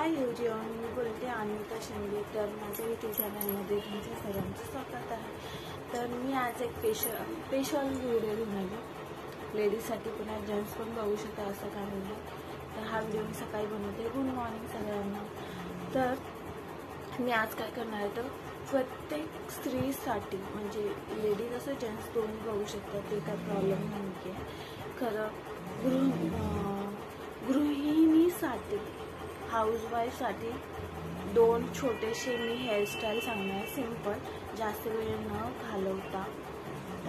Hi everyone, मी बोलते अनिता शिंदे. तर माझ्या यूट्यूब चॅनलमध्ये तुमच्या सर्वांचं स्वागत आहे. तर मी आज एक स्पेशल व्हिडिओ घेऊन आली लेडीजसाठी, पुन्हा जेंट्स पण बघू शकता असं काय नाही. तर हा व्हिडिओ मी सकाळी बनवते. गुड मॉर्निंग सगळ्यांना. तर मी आज काय करणार आहे, तर प्रत्येक स्त्रीसाठी म्हणजे लेडीज असं जेंट्स दोन्ही बघू शकतात, ते काय प्रॉब्लेम नाही आहे. खरं गृहिणीसाठी, हाऊसवाईफसाठी दोन छोटेसे मी हेअरस्टाईल सांगणार. सिंपल, जास्त वेळ न घालवता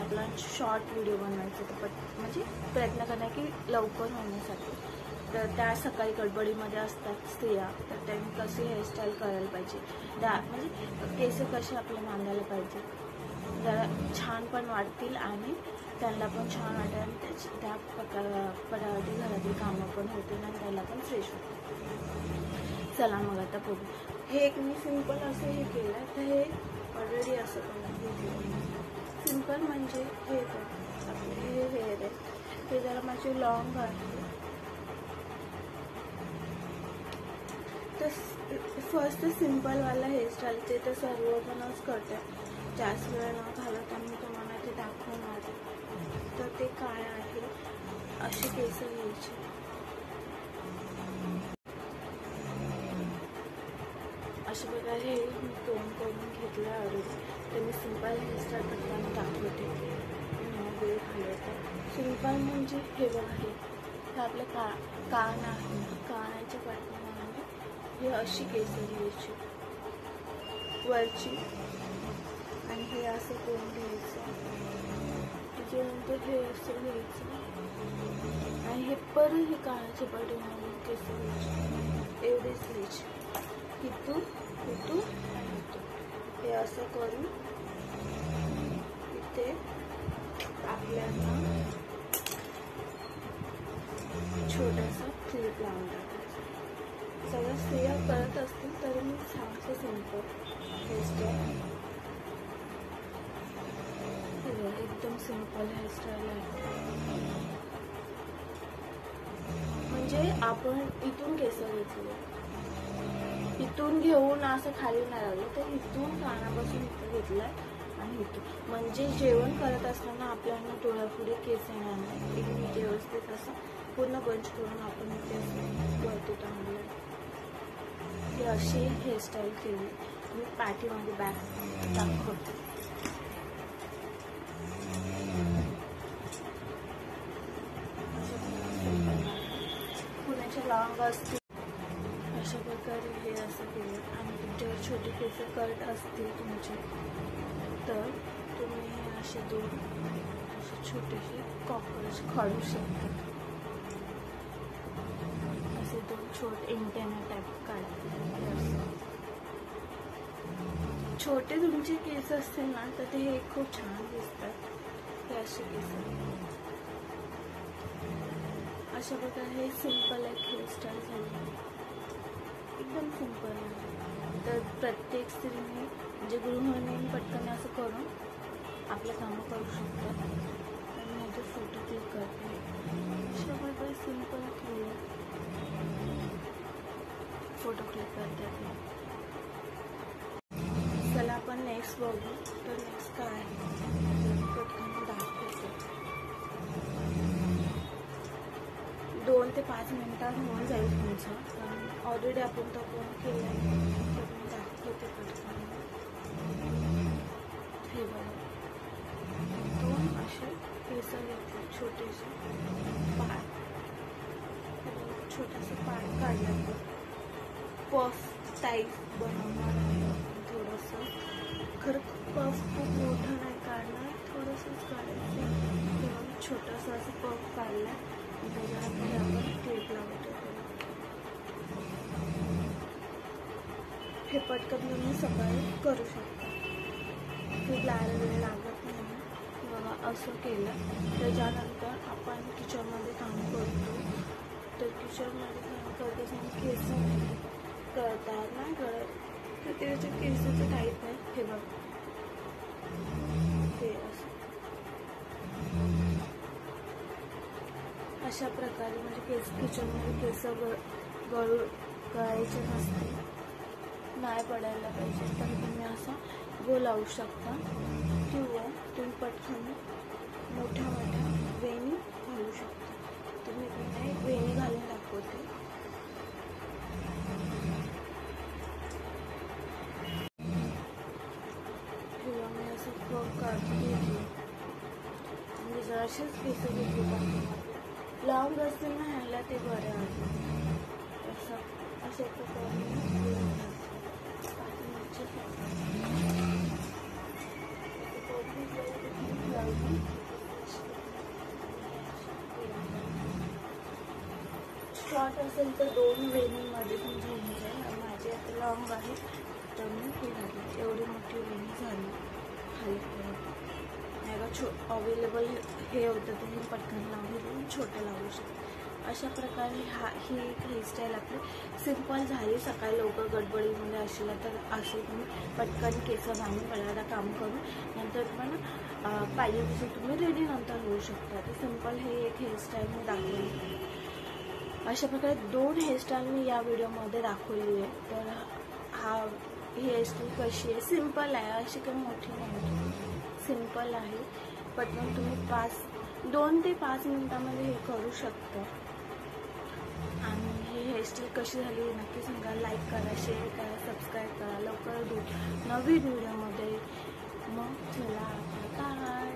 आपला शॉर्ट व्हिडिओ बनवायचा, तर म्हणजे प्रयत्न करणार की लवकर होण्यासाठी. तर त्या सकाळी गडबडीमध्ये असतात स्त्रिया, तर त्यांनी कशी हेअरस्टाईल करायला पाहिजे, म्हणजे केस कसे आपल्या मांडायला पाहिजे, जरा छान पण वाटतील आणि त्यांना पण छान वाटेल आणि त्या पटावरती घरातील कामं पण होतील आणि त्याला पण फ्रेश होतील. चला मग आता बघू. हे एक मी सिंपल असं हे केलं, तर हे ऑलरेडी असं पण सिंपल म्हणजे हे पण आपले हे हेअर आहे, ते जरा माझे लॉंग आहे. तर फर्स्ट सिंपलवाला हेअरस्टाईल ते तर सर्वजणच करतात, जास्त वेळ न घालवता मी तुम्हाला ते दाखवणार आहे. तर ते काय आहे, अशी केस घ्यायची. अशा प्रकारे मी टोन करून घेतलं ऑलरेडी. तर मी सिंपल हेअरस्टाईल करताना दाखवते, वेळ घालवते. सिंपल म्हणजे हे बघा, हे आपलं कान आहे, कानाच्या पाठीमागे हे अशी केस घ्यायची वरची, आणि हे असं कोण घ्यायचं, त्याच्यानंतर हे असं घ्यायचं, आणि हे परत हे कानाच्या पाठीमागे केस घ्यायचे, एवढेच घ्यायचे. इथून इथून आणि इथून हे असं करून इथे आपल्याला छोटासा क्लिप लावून टाकायचा. सगळ्या स्त्रिया करत असतील तरी मी सांगते सिंपल हेअरस्टाईल. एकदम सिंपल हेअरस्टाईल आहे, म्हणजे आपण इथून केस घेतले, इथून घेऊन असं खाली नाही लागलं, तर इथून कानापासून इथं घेतलंय आणि इथून, म्हणजे जेवण करत असताना आपल्याला डोळ्यापुढे केस येणार नाही. एक व्यवस्थित असं पूर्ण बंच करून आपण इथे असं वरती टांगलं. ही अशी हेअरस्टाईल केली. मी पाठीमागे बॅक दाखवते. पुण्याचे लॉंग असतील अशा प्रकारे हे असं केलं. आणि तुमच्यावर छोटे केस कट असतील तुमचे, तर तुम्ही हे असे दोन असे छोटेसे कॉकरोच काढू शकता. असे दोन छोटे एंटेना टाईप काढते. छोटे तुमचे केस असतील ना, तर ते हे खूप छान दिसतात. हे असे केस अशा प्रकारे हे सिंपल एक हेअरस्टाईल झाली, एकदम सिंपल आहे. तर प्रत्येक स्त्रीने म्हणजे गृहिणी पटकन असं करून आपलं कामं करू शकतात. आणि माझे फोटो क्लिक करते. अशा प्रकारे सिंपल केलं, फोटो क्लिक करते. चला आपण नेक्स्ट बघू. तर नेक्स्ट काय आहे, पटकन दाखवते. 2 ते 5 मिनिटात होऊन जाईल तुमचं, कारण ऑलरेडी आपण तो फोन केला आहे. तर दाखवते पटकन. हे बघा, 2 असे केस घेतले, छोटेसे पाय, छोटासा पाय काढला. पफ टाईप बनवणार आहे थोडंसं. खरं पफ खूप मोठं नाही काढणार, थोडंसंच काढायचं. तेव्हा छोटासा असं पफ काढला, त्याच्यानंतर आपण क्लिप लावतो. हे पटकन तुम्ही सकाळी करू शकता, खूप वेळ लागत नाही. बघा असं केलं. त्याच्यानंतर आपण किचनमध्ये काम करतो, तर किचनमध्ये काम करत असताना केस करतात नाही करत, तर त्याचे केसाचं टाईप आहे. हे बघा, हे असं अशा प्रकारे म्हणजे किचनमध्ये केस करायचे नसते, नाही पडायला पाहिजे, तर तुम्ही असा गो लावू शकता किंवा तुम्ही पटकन मोठ्या मोठ्या वेणी घालू शकता. तुम्ही पुन्हा एक वेणी घालून दाखवते. किंवा मी असं फ्रॉक काढून घेतली म्हणजे जराशीच केस घेतली पाहिजे. लॉंग असतील ना ह्याला ते बरे आहे. अशा प्रकारे शॉर्ट असेल तर 2 वेणीमध्ये तुमची होऊन जाईल. माझी आता लॉंग आहे तर मी ही घातली. एवढी मोठी वेणी झाली खाली नाही का. अवेलेबल हे होतं तर मी पटकन लावून छोटं लावू शकते. अशा प्रकारे ही एक हेअरस्टाईल आपली सिंपल झाली. सकाळी लवकर गडबडीमध्ये असला तर असे तुम्ही पटकन केस बांधून पहिल्यांदा काम करून नंतर पण पाहिजे तसं तुम्ही रेडी नंतर होऊ शकता. तर सिंपल हे एक हेअरस्टाईल मी दाखवली. अशा प्रकारे 2 हेअरस्टाईल मी या व्हिडिओमध्ये दाखवली आहे. तर ही हेअरस्टाईल कशी आहे, सिंपल आहे, अशी काही मोठी नाही, सिंपल आहे. पटकन तुम्ही 2 ते 5 मिनिटामध्ये हे करू शकता. आणि ही हेअरस्टाईल कशी झाली नक्की सांगा. लाईक करा, शेअर करा, सबस्क्राईब करा. लवकर भेटू नवीन व्हिडिओमध्ये. मग चला बाय.